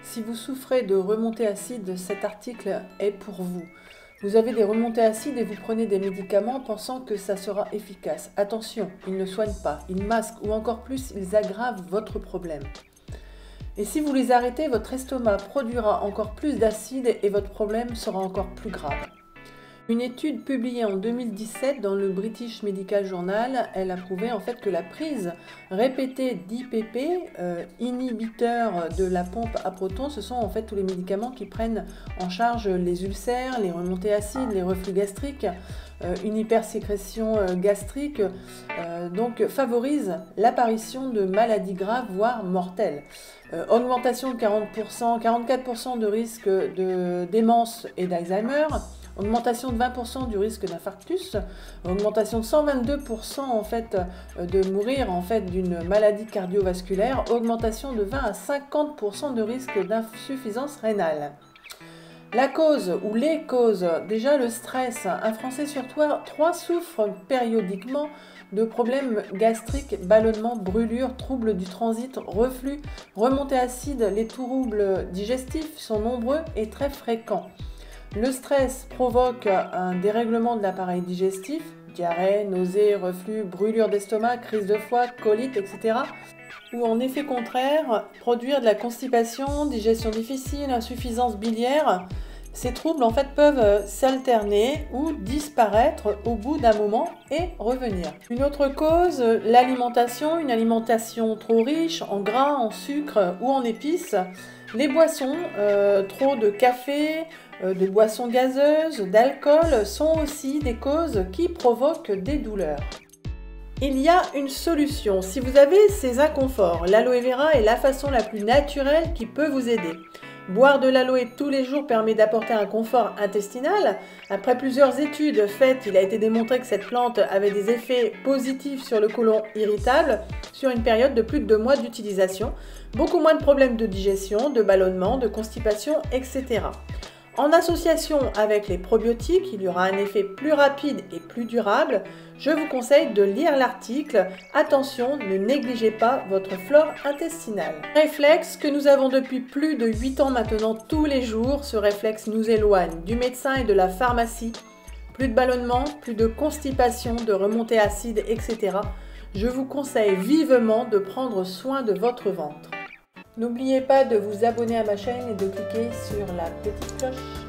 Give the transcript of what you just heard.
Si vous souffrez de remontées acides, cet article est pour vous. Vous avez des remontées acides et vous prenez des médicaments pensant que ça sera efficace. Attention, ils ne soignent pas, ils masquent ou encore plus, ils aggravent votre problème. Et si vous les arrêtez, votre estomac produira encore plus d'acide et votre problème sera encore plus grave. Une étude publiée en 2017 dans le British Medical Journal, elle a prouvé en fait que la prise répétée d'IPP, inhibiteurs de la pompe à protons, ce sont en fait tous les médicaments qui prennent en charge les ulcères, les remontées acides, les reflux gastriques, une hypersécrétion gastrique, donc favorise l'apparition de maladies graves, voire mortelles. Augmentation de 40%, 44% de risque de démence et d'Alzheimer. Augmentation de 20% du risque d'infarctus, augmentation de 122% en fait de mourir en fait d'une maladie cardiovasculaire, augmentation de 20 à 50% de risque d'insuffisance rénale. La cause ou les causes, déjà le stress. Un Français sur trois souffre périodiquement de problèmes gastriques, ballonnements, brûlures, troubles du transit, reflux, remontées acides. Les troubles digestifs sont nombreux et très fréquents. Le stress provoque un dérèglement de l'appareil digestif, diarrhée, nausées, reflux, brûlure d'estomac, crise de foie, colite, etc. Ou en effet contraire, produire de la constipation, digestion difficile, insuffisance biliaire. Ces troubles en fait peuvent s'alterner ou disparaître au bout d'un moment et revenir. Une autre cause, l'alimentation, une alimentation trop riche en gras, en sucre ou en épices. Les boissons, trop de café, de boissons gazeuses, d'alcool sont aussi des causes qui provoquent des douleurs. Il y a une solution. Si vous avez ces inconforts, l'aloe vera est la façon la plus naturelle qui peut vous aider. Boire de l'aloe tous les jours permet d'apporter un confort intestinal. Après plusieurs études faites, il a été démontré que cette plante avait des effets positifs sur le côlon irritable sur une période de plus de 2 mois d'utilisation. Beaucoup moins de problèmes de digestion, de ballonnement, de constipation, etc. En association avec les probiotiques, il y aura un effet plus rapide et plus durable. Je vous conseille de lire l'article. Attention, ne négligez pas votre flore intestinale. Réflexe que nous avons depuis plus de 8 ans maintenant tous les jours. Ce réflexe nous éloigne du médecin et de la pharmacie. Plus de ballonnement, plus de constipation, de remontées acides, etc. Je vous conseille vivement de prendre soin de votre ventre. N'oubliez pas de vous abonner à ma chaîne et de cliquer sur la petite cloche.